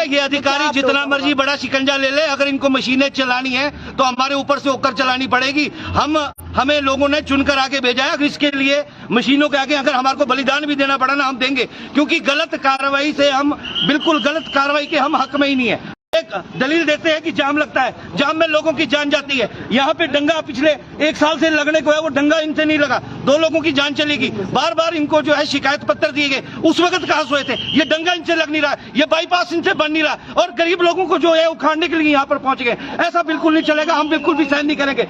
देखिए, ये अधिकारी जितना मर्जी बड़ा शिकंजा ले ले, अगर इनको मशीनें चलानी है तो हमारे ऊपर से होकर चलानी पड़ेगी। हमें लोगों ने चुनकर आगे भेजा है, अगर इसके लिए मशीनों के आगे अगर हमारे को बलिदान भी देना पड़ा ना, हम देंगे, क्योंकि गलत कार्रवाई से हम बिल्कुल गलत कार्रवाई के हम हक में ही नहीं है। एक दलील देते हैं कि जाम लगता है, जाम में लोगों की जान जाती है। यहाँ पे डंगा पिछले 1 साल से लगने को है, वो डंगा इनसे नहीं लगा, 2 लोगों की जान चलेगी। बार बार इनको जो है शिकायत पत्र दिए गए, उस वक्त कहाँ सोए थे? ये डंगा इनसे लग नहीं रहा, ये बाईपास इनसे बन नहीं रहा, और गरीब लोगों को जो है उखाड़ने के लिए यहाँ पर पहुंच गए। ऐसा बिल्कुल नहीं चलेगा, हम बिल्कुल भी सहन नहीं करेंगे।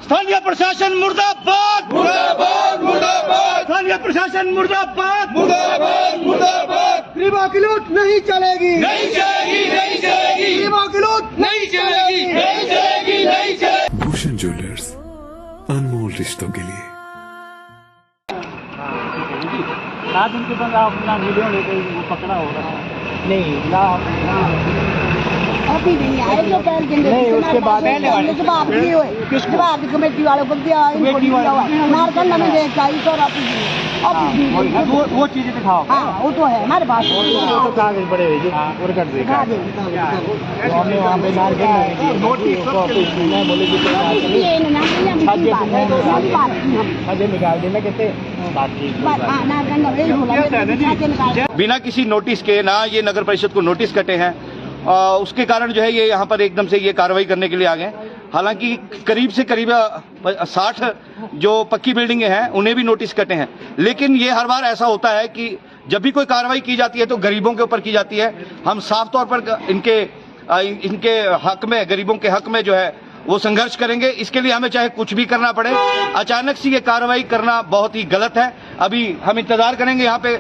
स्थानीय प्रशासन मुर्दाबाद, मुर्दाबाद, मुर्दाबाद। स्थानीय प्रशासन मुर्दाबाद, मुर्दाबाद, मुर्दाबाद। गरीबों की लूट नहीं चलेगी, नहीं चलेगी, नहीं चलेगी, गरीबों की लूट नहीं चलेगी, नहीं चलेगी, नहीं चलेगी। भूषण ज्वेलर्स, अनमोल रिश्तों के लिए। 7 दिन के बाद आप अपना वीडियो लेके वो पकड़ा होगा नहीं अभी नहीं आए जो पहले दिन नहीं, उसके बाद जवाब दिए हुए जवाब दी कमेटी वालों को दिया, इनको दिया हुआ नारकंड हमें दे चाहिए तो वो चीजें दिखाओ। हाँ वो तो है हमारे पास, वो तो कागज पड़े हुए और कर दे हमने वहाँ पे नारकंड निकाल देना कहते बिना किसी नोटिस के ना ये नगर परिषद को नोटिस कटे हैं, उसके कारण जो है ये यहाँ पर एकदम से ये कार्रवाई करने के लिए आ गए। हालांकि करीब से करीब 60 जो पक्की बिल्डिंगें हैं उन्हें भी नोटिस कटे हैं, लेकिन ये हर बार ऐसा होता है कि जब भी कोई कार्रवाई की जाती है तो गरीबों के ऊपर की जाती है। हम साफ तौर पर इनके हक में, गरीबों के हक में जो है वो संघर्ष करेंगे। इसके लिए हमें चाहे कुछ भी करना पड़े। अचानक से ये कार्रवाई करना बहुत ही गलत है। अभी हम इंतजार करेंगे यहाँ पे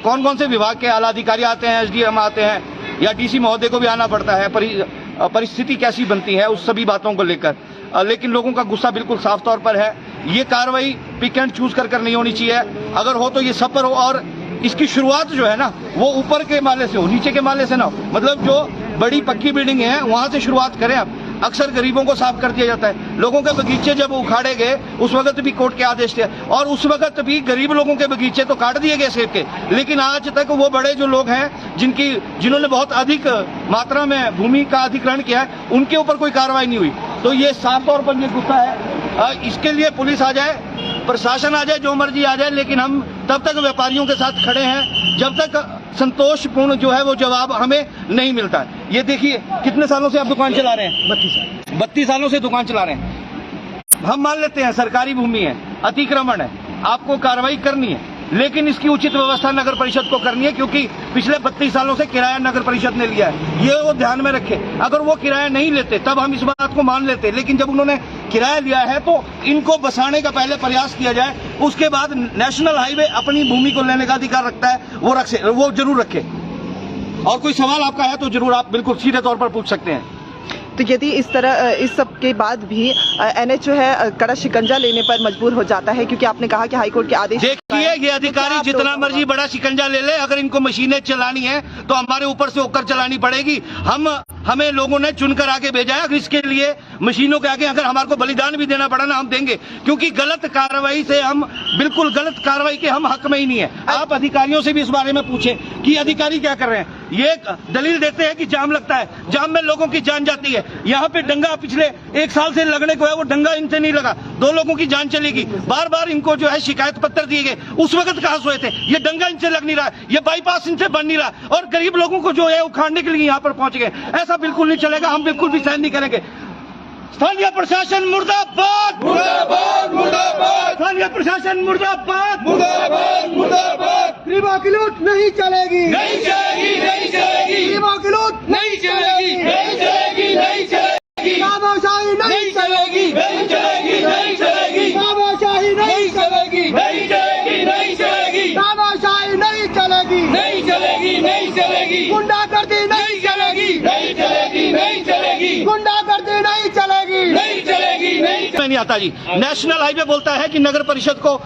कौन कौन से विभाग के आला अधिकारी आते हैं, SDM आते हैं या DC महोदय को भी आना पड़ता है, परिस्थिति कैसी बनती है उस सभी बातों को लेकर। लेकिन लोगों का गुस्सा बिल्कुल साफ तौर पर है। ये कार्रवाई पिक एंड चूज कर नहीं होनी चाहिए। अगर हो तो ये सब पर हो, और इसकी शुरुआत जो है ना वो ऊपर के माले से हो, नीचे के माले से ना हो। मतलब जो बड़ी पक्की बिल्डिंग है वहां से शुरुआत करें। आप अक्सर गरीबों को साफ कर दिया जाता है। लोगों के बगीचे जब उखाड़े गए उस वक्त भी कोर्ट के आदेश थे, और उस वक्त भी गरीब लोगों के बगीचे तो काट दिए गए सेब के, लेकिन आज तक वो बड़े जो लोग हैं जिन्होंने बहुत अधिक मात्रा में भूमि का अधिग्रहण किया है, उनके ऊपर कोई कार्रवाई नहीं हुई। तो ये साफ तौर पर ये गुस्सा है। इसके लिए पुलिस आ जाए, प्रशासन आ जाए, जो मर्जी आ जाए, लेकिन हम तब तक व्यापारियों के साथ खड़े हैं जब तक संतोषपूर्ण जो है वो जवाब हमें नहीं मिलता है। ये देखिए कितने सालों से आप दुकान चला रहे हैं? 32 सालों से दुकान चला रहे हैं। हम मान लेते हैं सरकारी भूमि है, अतिक्रमण है, आपको कार्रवाई करनी है, लेकिन इसकी उचित व्यवस्था नगर परिषद को करनी है, क्योंकि पिछले 32 सालों से किराया नगर परिषद ने लिया है। ये वो ध्यान में रखे। अगर वो किराया नहीं लेते तब हम इस बात को मान लेते, लेकिन जब उन्होंने किराया लिया है तो इनको बसाने का पहले प्रयास किया जाए, उसके बाद नेशनल हाईवे अपनी भूमि को लेने का अधिकार रखता है, वो जरूर रखे। और कोई सवाल आपका है तो जरूर आप बिल्कुल सीधे तौर पर पूछ सकते हैं। तो यदि इस तरह इस सब के बाद भी NH जो है कड़ा शिकंजा लेने पर मजबूर हो जाता है, क्योंकि आपने कहा कि हाईकोर्ट के आदेश। देखिए, ये अधिकारी जितना मर्जी बड़ा शिकंजा ले ले, अगर इनको मशीनें चलानी है तो हमारे ऊपर से होकर चलानी पड़ेगी। हमें लोगों ने चुनकर आगे भेजा है, अगर इसके लिए मशीनों के आगे अगर हमारे को बलिदान भी देना पड़ा ना, हम देंगे, क्योंकि गलत कार्रवाई से हम बिल्कुल गलत कार्रवाई के हम हक में ही नहीं है। आप अधिकारियों से भी इस बारे में पूछे कि अधिकारी क्या कर रहे हैं। ये दलील देते हैं कि जाम लगता है, जाम में लोगों की जान जाती है। यहाँ पे डंगा पिछले 1 साल से लगने को है, वो डंगा इनसे नहीं लगा, 2 लोगों की जान चलेगी। बार बार इनको जो है शिकायत पत्र दिए गए, उस वक्त कहाँ सोए थे? ये डंगा इनसे लग नहीं रहा, ये बाईपास इनसे बन नहीं रहा, और गरीब लोगों को जो है उखाड़ने के लिए यहाँ पर पहुंच गए। ऐसा बिल्कुल नहीं चलेगा, हम बिल्कुल भी सहन नहीं करेंगे। स्थानीय प्रशासन मुर्दाबाद, मुर्दाबाद, मुर्दाबाद। स्थानीय प्रशासन मुर्दाबाद, मुर्दाबाद, मुर्दाबाद। गरीबों की लूट नहीं चलेगी, नहीं चलेगी, नहीं चलेगी, गरीबों की लूट नहीं चलेगी, नहीं चलेगी, नहीं चलेगी, तानाशाही नहीं चलेगी, नहीं चलेगी, नहीं चलेगी, तानाशाही नहीं चलेगी, नहीं चलेगी, नहीं चलेगी, तानाशाही नहीं चलेगी, नहीं चलेगी, नहीं चलेगी, गुंडागर्दी नहीं चलेगी, नहीं चलेगी, नहीं चलेगी, गुंडागर्दी नहीं चलेगी, नहीं चलेगी, नहीं आता जी। नेशनल हाईवे बोलता है कि नगर परिषद को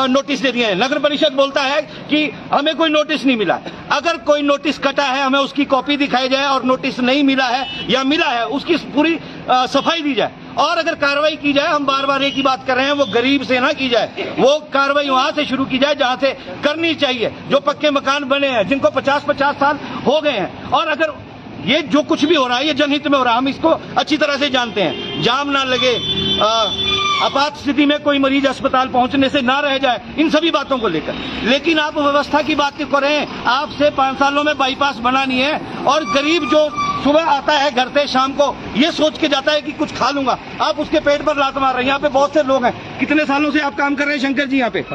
नोटिस दे दिए हैं, नगर परिषद बोलता है कि हमें कोई नोटिस नहीं मिला। अगर कोई नोटिस कटा है हमें उसकी कॉपी दिखाई जाए, और नोटिस नहीं मिला है या मिला है उसकी पूरी सफाई दी जाए। और अगर कार्रवाई की जाए, हम बार बार एक ही बात कर रहे हैं, वो गरीब से ना की जाए, वो कार्रवाई वहां से शुरू की जाए जहां से करनी चाहिए। जो पक्के मकान बने हैं, जिनको 50-50 साल हो गए हैं, और अगर ये जो कुछ भी हो रहा है ये जनहित में हो रहा है, हम इसको अच्छी तरह से जानते हैं। जाम ना लगे, आपात स्थिति में कोई मरीज अस्पताल पहुंचने से ना रह जाए, इन सभी बातों को लेकर। लेकिन आप व्यवस्था की बात क्यों करें? आपसे 5 सालों में बाईपास बना नहीं है, और गरीब जो सुबह आता है घर से शाम को ये सोच के जाता है कि कुछ खा लूंगा, आप उसके पेट पर लात मार रहे हैं। यहाँ पे बहुत से लोग हैं। कितने सालों से आप काम कर रहे हैं शंकर जी? यहाँ पे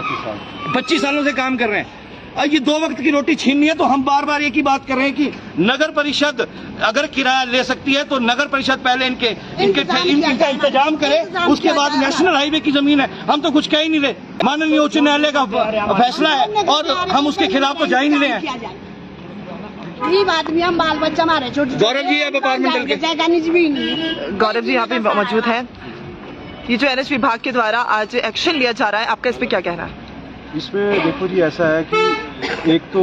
25 सालों से काम कर रहे हैं। ये 2 वक्त की रोटी छीननी है। तो हम बार बार एक ही बात कर रहे हैं कि नगर परिषद अगर किराया ले सकती है तो नगर परिषद पहले इनका इंतजाम करे, उसके बाद नेशनल हाईवे की जमीन है, हम तो कुछ कह ही नहीं रहे। माननीय उच्च न्यायालय का फैसला है और हम उसके खिलाफ तो जा ही नहीं रहे हैं। गरीब आदमी हम, बाल बच्चा हमारे छोटे। गौरव जी अब अपार्टमेंटल के गौरव जी यहाँ पे मौजूद हैं। ये जो एनएच विभाग के द्वारा आज एक्शन लिया जा रहा है, आपका इस पे क्या कहना है? इसमें देखो जी, ऐसा है कि एक तो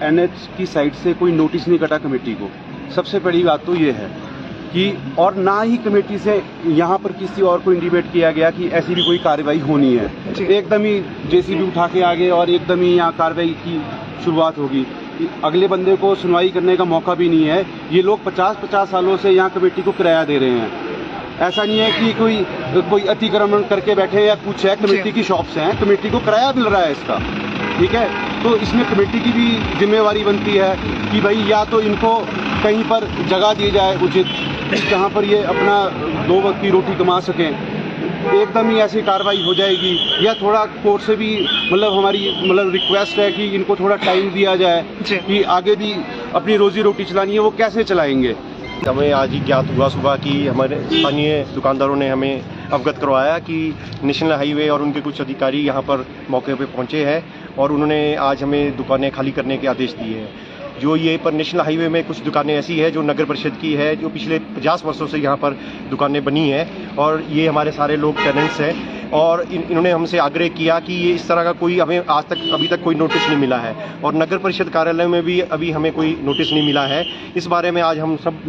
एनएच की साइड से कोई नोटिस नहीं कटा कमेटी को, सबसे बड़ी बात तो ये है कि, और ना ही कमेटी से यहाँ पर किसी और को इंडिमेट किया गया कि ऐसी भी कोई कार्रवाई होनी है। एकदम ही जेसीबी उठा के आगे और एकदम ही यहाँ कार्रवाई की शुरुआत होगी। अगले बंदे को सुनवाई करने का मौका भी नहीं है। ये लोग 50-50 सालों से यहाँ कमेटी को किराया दे रहे हैं। ऐसा नहीं है कि कोई अतिक्रमण करके बैठे हैं या कुछ है, कमेटी की शॉप्स हैं, कमेटी को किराया मिल रहा है इसका, ठीक है। तो इसमें कमेटी की भी जिम्मेवारी बनती है कि भाई या तो इनको कहीं पर जगह दी जाए उचित, जहाँ पर ये अपना 2 वक्त की रोटी कमा सकें। एकदम ही ऐसी कार्रवाई हो जाएगी, या थोड़ा कोर्ट से भी हमारी रिक्वेस्ट है कि इनको थोड़ा टाइम दिया जाए कि आगे भी अपनी रोजी रोटी चलानी है, वो कैसे चलाएंगे। हमें आज ही ज्ञात हुआ सुबह कि हमारे स्थानीय दुकानदारों ने हमें अवगत करवाया कि नेशनल हाईवे और उनके कुछ अधिकारी यहाँ पर मौके पे पहुँचे हैं और उन्होंने आज हमें दुकानें खाली करने के आदेश दिए हैं। जो ये पर नेशनल हाईवे में कुछ दुकानें ऐसी है जो नगर परिषद की है, जो पिछले 50 वर्षों से यहाँ पर दुकानें बनी हैं और ये हमारे सारे लोग टेनेंट्स हैं। और इन्होंने हमसे आग्रह किया कि ये इस तरह का कोई हमें अभी तक कोई नोटिस नहीं मिला है, और नगर परिषद कार्यालय में भी अभी हमें कोई नोटिस नहीं मिला है। इस बारे में आज हम सब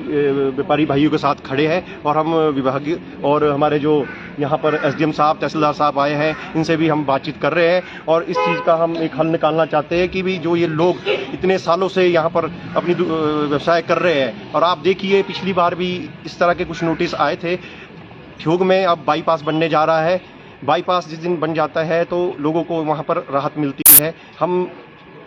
व्यापारी भाइयों के साथ खड़े हैं और हम विभागीय और हमारे जो यहाँ पर एसडीएम साहब, तहसीलदार साहब आए हैं, इनसे भी हम बातचीत कर रहे हैं और इस चीज़ का हम एक हल निकालना चाहते हैं कि भी जो ये लोग इतने सालों से यहाँ पर अपनी व्यवसाय कर रहे हैं। और आप देखिए पिछली बार भी इस तरह के कुछ नोटिस आए थे। ठियोग में अब बाईपास बनने जा रहा है। बाईपास जिस दिन बन जाता है तो लोगों को वहाँ पर राहत मिलती है। हम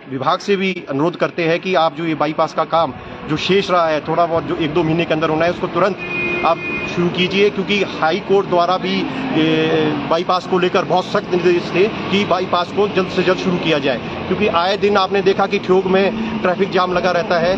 विभाग से भी अनुरोध करते हैं कि आप जो ये बाईपास का काम जो शेष रहा है, थोड़ा बहुत जो 1-2 महीने के अंदर होना है, उसको तुरंत आप शुरू कीजिए, क्योंकि हाई कोर्ट द्वारा भी बाईपास को लेकर बहुत सख्त निर्देश थे कि बाईपास को जल्द से जल्द शुरू किया जाए। क्योंकि आए दिन आपने देखा कि ठियोग में ट्रैफिक जाम लगा रहता है।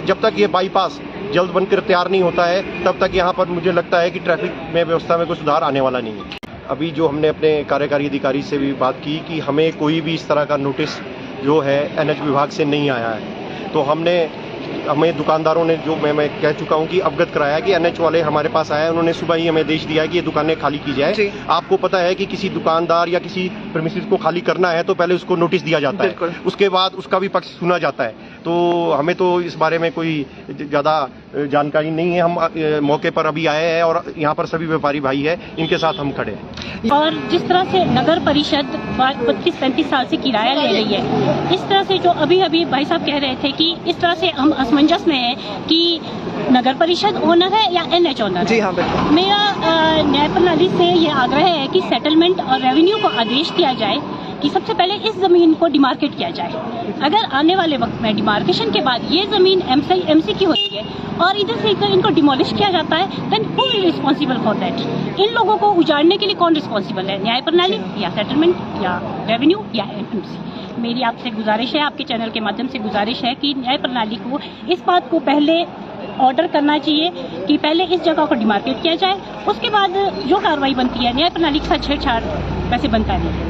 जब तक ये बाईपास जल्द बनकर तैयार नहीं होता है तब तक यहाँ पर मुझे लगता है कि ट्रैफिक में व्यवस्था में कोई सुधार आने वाला नहीं है। अभी जो हमने अपने कार्यकारी अधिकारी से भी बात की कि हमें कोई भी इस तरह का नोटिस जो है एनएच विभाग से नहीं आया है, तो हमें दुकानदारों ने जो मैं कह चुका हूं कि अवगत कराया कि एनएच वाले हमारे पास आए, उन्होंने सुबह ही हमें आदेश दिया है कि ये दुकानें खाली की जाए। आपको पता है कि किसी दुकानदार या किसी प्रेमिसेस को खाली करना है तो पहले उसको नोटिस दिया जाता है, उसके बाद उसका भी पक्ष सुना जाता है। तो हमें तो इस बारे में कोई ज़्यादा जानकारी नहीं है। हम मौके पर अभी आए हैं और यहाँ पर सभी व्यापारी भाई है, इनके साथ हम खड़े हैं। और जिस तरह से नगर परिषद 32-35 साल से किराया ले रही है, इस तरह से जो अभी भाई साहब कह रहे थे कि इस तरह से हम असमंजस में है कि नगर परिषद ओनर है या एनएच ओनर है। जी हाँ, बिल्कुल। मेरा न्याय प्रणाली से ये आग्रह है कि सेटलमेंट और रेवेन्यू को आदेश दिया जाए कि सबसे पहले इस जमीन को डिमार्केट किया जाए। अगर आने वाले वक्त में डिमार्केशन के बाद ये जमीन एमसी की होती है और इधर से इनको डिमोलिश किया जाता है, then who is responsible for that? इन लोगों को उजाड़ने के लिए कौन रिस्पॉन्सिबल है? न्याय प्रणाली या सेटलमेंट या रेवेन्यू या एमसी? मेरी आपसे गुजारिश है, आपके चैनल के माध्यम से गुजारिश है कि न्याय प्रणाली को इस बात को पहले ऑर्डर करना चाहिए कि पहले इस जगह को डिमार्केट किया जाए, उसके बाद जो कार्रवाई बनती है न्याय प्रणाली के साथ छेड़छाड़ वैसे बनता नहीं।